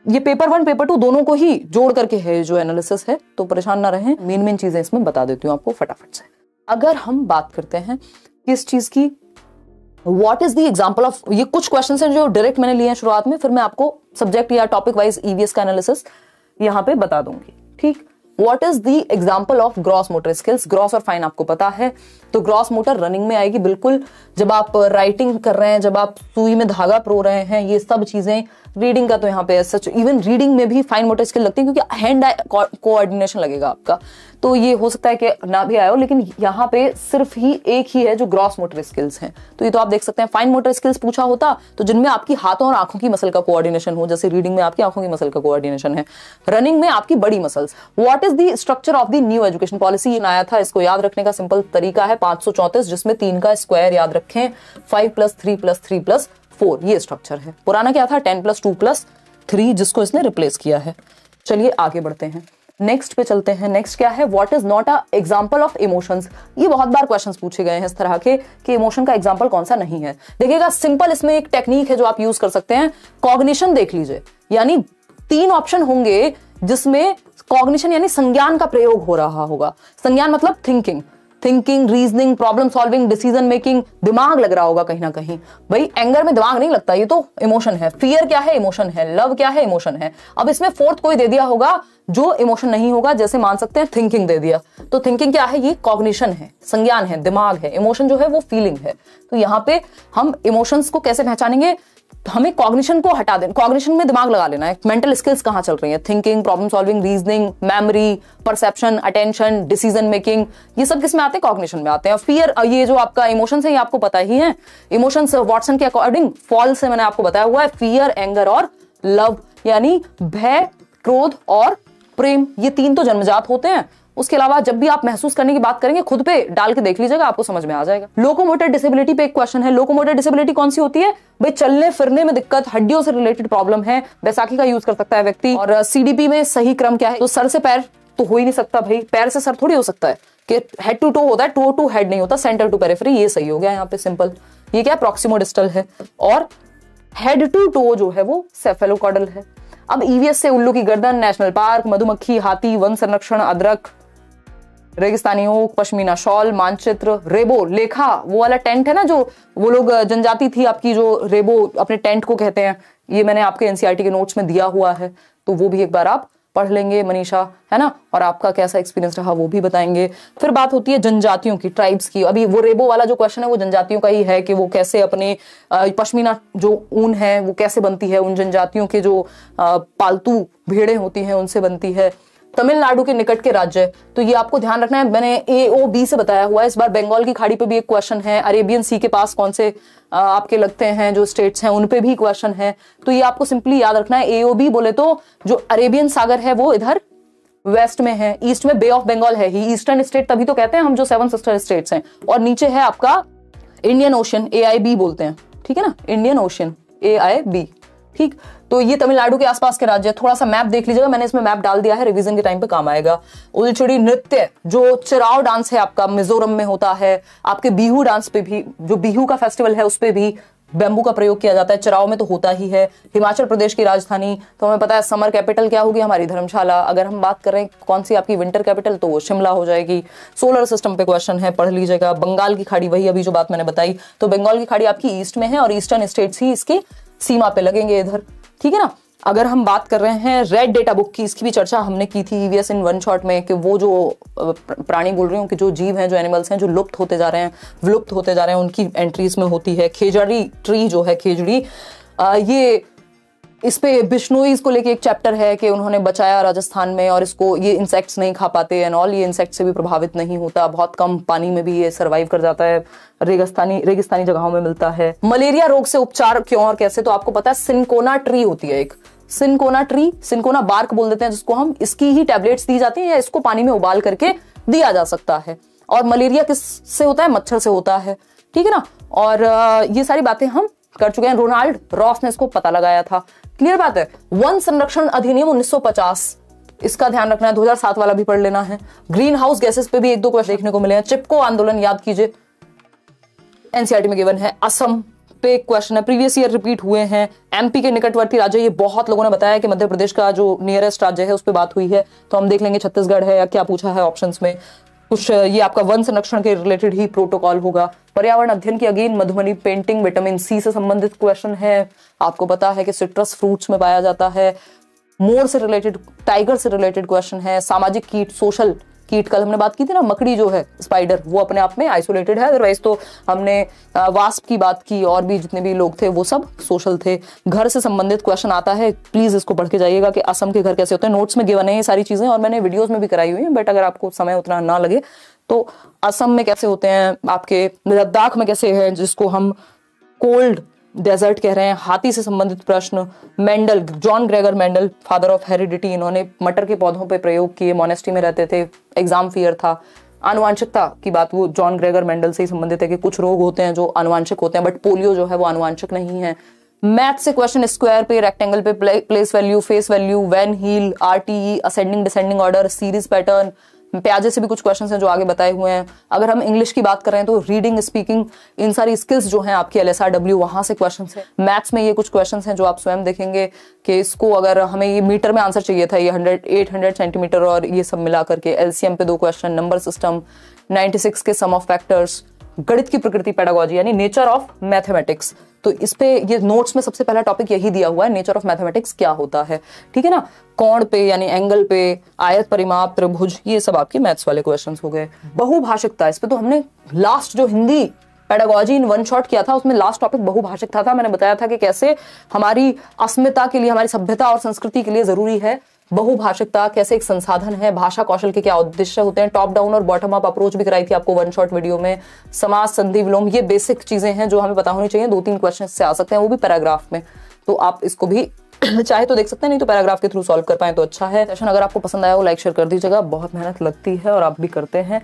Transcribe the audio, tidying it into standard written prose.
ये paper 1 paper 2 दोनों को ही जोड़ करके है जो एनालिसिस है, तो परेशान ना रहें। मेन चीजें इसमें बता देती हूँ आपको फटाफट से। अगर हम बात करते हैं किस चीज की, what is the example of, ये कुछ क्वेश्चंस हैं जो डायरेक्ट मैंने लिए हैं शुरुआत में, फिर मैं आपको सब्जेक्ट या टॉपिक वाइज ईवीएस का एनालिसिस यहां पे बता दूंगी। ठीक, what is the example of gross motor skills. Gross और फाइन आपको पता है, तो ग्रॉस मोटर रनिंग में आएगी बिल्कुल, जब आप राइटिंग कर रहे हैं, जब आप सुई में धागा परो रहे हैं, ये सब चीजें। रीडिंग का तो यहाँ पे सच, इवन रीडिंग में भी फाइन मोटर स्किल लगती है, क्योंकि हैंड आई कोऑर्डिनेशन लगेगा आपका, तो ये हो सकता है कि ना भी आया हो, लेकिन यहाँ पे सिर्फ ही एक ही है जो ग्रॉस मोटर स्किल्स हैं। तो ये तो आप देख सकते हैं। फाइन मोटर स्किल्स पूछा होता तो जिनमें आपकी हाथों और आंखों की मसल का कोऑर्डिनेशन हो, जैसे रीडिंग में आपकी आंखों की मसल का कोऑर्डिनेशन है, रनिंग में आपकी बड़ी muscles. What is the structure of the new education policy, आया था, इसको याद रखने का सिंपल तरीका है 534, जिसमें 3 का स्क्वायर याद रखें, 5 + 3 + 3 + 4, ये स्ट्रक्चर है। पुराना क्या था, 10 + 2 + 3, जिसको इसने रिप्लेस किया है। चलिए आगे बढ़ते हैं, नेक्स्ट पे चलते हैं। नेक्स्ट क्या है, what is not a example of emotions. ये बहुत बार क्वेश्चंस पूछे गए हैं इस तरह के कि इमोशन का एग्जांपल कौन सा नहीं है। देखिएगा सिंपल, इसमें एक टेक्निक है जो आप यूज कर सकते हैं, कॉग्निशन देख लीजिए, यानी 3 ऑप्शन होंगे जिसमें कॉग्निशन यानी संज्ञान का प्रयोग हो रहा होगा। संज्ञान मतलब thinking, reasoning, problem solving, decision making, दिमाग लग रहा होगा कहीं ना कहीं। भाई एंगर में दिमाग नहीं लगता, ये तो इमोशन है। फियर क्या है, इमोशन है। लव क्या है, इमोशन है। अब इसमें 4th कोई दे दिया होगा जो इमोशन नहीं होगा, जैसे मान सकते हैं थिंकिंग दे दिया, तो थिंकिंग क्या है, ये कॉग्निशन है, संज्ञान है, दिमाग है। इमोशन जो है वो फीलिंग है। तो यहाँ पे हम इमोशंस को कैसे पहचानेंगे, हमें कॉग्निशन को हटा देना, कॉग्निशन में दिमाग लगा लेना है। मेंटल स्किल्स कहां चल रही है, thinking, problem solving, reasoning, memory, perception, attention, decision making, ये सब किस में आते हैं, कॉग्निशन में आते हैं। फियर, ये जो आपका इमोशंस है ये आपको पता ही है। इमोशंस वॉटसन के अकॉर्डिंग फॉल से मैंने आपको बताया हुआ है, फियर, एंगर और लव, यानी भय, क्रोध और प्रेम, ये 3 तो जन्मजात होते हैं। उसके अलावा जब भी आप महसूस करने की बात करेंगे, खुद पे डाल के देख लीजिएगा, आपको समझ में आ जाएगा। लोकोमोटर डिसेबिलिटी पे एक क्वेश्चन है। लोकोमोटर डिसेबिलिटी कौन सी होती है, भाई चलने फिरने में दिक्कत, हड्डियों से रिलेटेड प्रॉब्लम है, बैसाखी का यूज कर सकता है व्यक्ति। और सीडीपी में सही क्रम क्या है, तो सर से पैर तो हो ही नहीं सकता भाई, पैर से सर थोड़ी हो सकता है कि हेड टू टो होता है, टो टू हेड नहीं होता, सेंटर टू पेरिफेरी, ये सही हो गया यहाँ पे सिंपल। ये क्या, प्रॉक्सिमोडिस्टल है। और हेड टू टो जो है वो सेफेलोकॉर्डल है। अब ईवीएस से उल्लू की गर्दन, नेशनल पार्क, मधुमक्खी, हाथी, वन संरक्षण, अदरक, रेगिस्तानी ओक, पश्मीना शॉल, मानचित्र, रेबो, लेखा, वो वाला टेंट है ना जो वो लोग जनजाति थी आपकी जो रेबो अपने टेंट को कहते हैं, ये मैंने आपके एनसीईआरटी के नोट्स में दिया हुआ है, तो वो भी एक बार आप पढ़ लेंगे मनीषा, है ना, और आपका कैसा एक्सपीरियंस रहा वो भी बताएंगे। फिर बात होती है जनजातियों की, ट्राइब्स की। अभी वो रेबो वाला जो क्वेश्चन है वो जनजातियों का ही है कि वो कैसे अपने पश्मीना जो ऊन है वो कैसे बनती है, उन जनजातियों के जो पालतू भेड़ें होती हैं उनसे बनती है। तमिलनाडु के निकट के राज्य, तो ये आपको ध्यान रखना है, मैंने AOB से बताया हुआ है। इस बार बंगाल की खाड़ी पे भी एक क्वेश्चन है, अरेबियन सी के पास कौन से आपके लगते हैं जो स्टेट्स हैं उन पे भी क्वेश्चन है, तो ये आपको सिंपली याद रखना है। AOB बोले तो जो अरेबियन सागर है वो इधर वेस्ट में है, ईस्ट में बे ऑफ बंगाल है ही, ईस्टर्न स्टेट तभी तो कहते हैं हम जो 7 सिस्टर स्टेट्स हैं, और नीचे है आपका इंडियन ओशन, AIB बोलते हैं, ठीक है ना, इंडियन ओशन AIB, ठीक। तो ये तमिलनाडु के आसपास के राज्य। थोड़ा सा मैप देख लीजिएगा, मैंने इसमें मैप डाल दिया है, रिवीजन के टाइम पे काम आएगा। उलचुड़ी नृत्य जो चिराव डांस है आपका मिजोरम में होता है, आपके बिहू डांस पे भी, जो बिहू का फेस्टिवल है उस पे भी बैम्बू का प्रयोग किया जाता है, चिराव में तो होता ही है। हिमाचल प्रदेश की राजधानी, तो हमें पता है समर कैपिटल क्या होगी हमारी, धर्मशाला। अगर हम बात करें कौन सी आपकी विंटर कैपिटल, तो वो शिमला हो जाएगी। सोलर सिस्टम पे क्वेश्चन है, पढ़ लीजिएगा। बंगाल की खाड़ी, वही अभी जो बात मैंने बताई, तो बंगाल की खाड़ी आपकी ईस्ट में है और ईस्टर्न स्टेट्स ही इसकी सीमा पे लगेंगे इधर, ठीक है ना। अगर हम बात कर रहे हैं रेड डेटा बुक की, इसकी भी चर्चा हमने की थी ईवीएस इन वन शॉट में, कि वो जो प्राणी बोल रही हूँ कि जो जीव हैं, जो एनिमल्स हैं जो लुप्त होते जा रहे हैं, विलुप्त होते जा रहे हैं, उनकी एंट्रीज में होती है। खेजड़ी ट्री जो है, खेजड़ी, ये इस पे बिश्नोईज को लेके एक चैप्टर है कि उन्होंने बचाया राजस्थान में, और इसको ये इंसेक्ट्स नहीं खा पाते एंड ऑल, ये इंसेक्ट से भी प्रभावित नहीं होता, बहुत कम पानी में भी ये सर्वाइव कर जाता है, रेगिस्तानी जगहों में मिलता है। मलेरिया रोग से उपचार क्यों और कैसे, तो आपको पता है सिनकोना ट्री होती है एक, सिनकोना ट्री, सिनकोना बार्क बोल देते हैं जिसको हम, इसकी ही टैबलेट्स दी जाती हैं या इसको पानी में उबाल करके दिया जा सकता है। और मलेरिया किस से होता है, मच्छर से होता है, ठीक है ना। और ये सारी बातें हम कर चुके हैं, रोनाल्ड रॉस ने इसको पता लगाया था, क्लियर बात है। वन संरक्षण अधिनियम 1950, इसका ध्यान रखना है, 2007 वाला भी पढ़ लेना है। ग्रीन हाउस गैसेस पे भी 1-2 क्वेश्चन देखने को मिले हैं। चिपको आंदोलन याद कीजिए, एनसीईआरटी में गिवन है। असम पे क्वेश्चन है, प्रीवियस ईयर रिपीट हुए हैं। एमपी के निकटवर्ती राज्य, ये बहुत लोगों ने बताया कि मध्य प्रदेश का जो नियरेस्ट राज्य है उस पर बात हुई है, तो हम देख लेंगे छत्तीसगढ़ है या क्या पूछा है ऑप्शंस में कुछ। ये आपका वन संरक्षण के रिलेटेड ही प्रोटोकॉल होगा। पर्यावरण अध्ययन की again Madhubani painting, vitamin C से संबंधित क्वेश्चन है। आपको पता है कि सिट्रस फ्रूट्स में पाया जाता है। मोर से रिलेटेड, टाइगर से रिलेटेड क्वेश्चन है। सामाजिक कीट, सोशल कीट, कल हमने बात की थी ना, मकड़ी जो है, स्पाइडर, वो अपने आप में आइसोलेटेड है, अदरवाइज तो हमने वास्प की बात की, और भी जितने भी लोग थे वो सब सोशल थे। घर से संबंधित क्वेश्चन आता है, प्लीज इसको पढ़ के जाइएगा कि असम के घर कैसे होते हैं। नोट्स में गिवन है ये सारी चीजें, और मैंने वीडियोस में भी कराई हुई है, बट अगर आपको समय उतना ना लगे तो असम में कैसे होते हैं, आपके लद्दाख में कैसे है जिसको हम कोल्ड डेजर्ट कह रहे हैं। हाथी से संबंधित प्रश्न, Mendel, John Gregor Mendel, father of heredity, इन्होंने मटर के पौधों पे प्रयोग किए, मोनेस्ट्री में रहते थे, एग्जाम फियर था। आनुवांशिकता की बात वो जॉन ग्रेगर मेंडल से ही संबंधित है कि कुछ रोग होते हैं जो आनुवांशिक होते हैं, बट पोलियो जो है वो आनुवांशिक नहीं है। मैथ से क्वेश्चन, स्क्वायर पे, रेक्टेंगल पे, place value, face value, Van Hiele, RTE, ascending descending order, series pattern, प्याजे से भी कुछ क्वेश्चंस हैं जो आगे बताए हुए हैं। अगर हम इंग्लिश की बात कर रहे हैं तो रीडिंग, स्पीकिंग, इन सारी स्किल्स जो हैं आपकी LSRW, वहां से क्वेश्चंस हैं। मैथ्स में ये कुछ क्वेश्चंस हैं जो आप स्वयं देखेंगे कि इसको अगर हमें ये मीटर में आंसर चाहिए था, ये 800 सेंटीमीटर और ये सब मिला करके, LCM पे 2 क्वेश्चन, नंबर सिस्टम, 96 के सम ऑफ फैक्टर्स, गणित की प्रकृति, पेडागोजी यानी नेचर ऑफ मैथमेटिक्स। तो इस पे ये नोट्स में सबसे पहला टॉपिक यही दिया हुआ है, नेचर ऑफ मैथमेटिक्स क्या होता है, ठीक है ना। कोण पे यानी एंगल पे, आयत, परिमाप, त्रिभुज, ये सब आपके मैथ्स वाले क्वेश्चंस हो गए। बहुभाषिकता, इस पे तो हमने लास्ट जो Hindi pedagogy in one shot किया था उसमें लास्ट टॉपिक बहुभाषिकता था। मैंने बताया था कि कैसे हमारी अस्मिता के लिए, हमारी सभ्यता और संस्कृति के लिए जरूरी है बहुभाषिकता, कैसे एक संसाधन है, भाषा कौशल के क्या उद्देश्य होते हैं, टॉप डाउन और बॉटम अप अप्रोच भी कराई थी आपको वन शॉट वीडियो में, समास, संधि, विलोम, ये बेसिक चीजें हैं जो हमें पता होनी चाहिए। 2-3 क्वेश्चन से आ सकते हैं, वो भी पैराग्राफ में, तो आप इसको भी चाहे तो देख सकते हैं, नहीं तो पैराग्राफ के थ्रू सॉल्व कर पाए तो अच्छा है। सेशन अगर आपको पसंद आया हो लाइक शेयर कर दीजिएगा, बहुत मेहनत लगती है और आप भी करते हैं।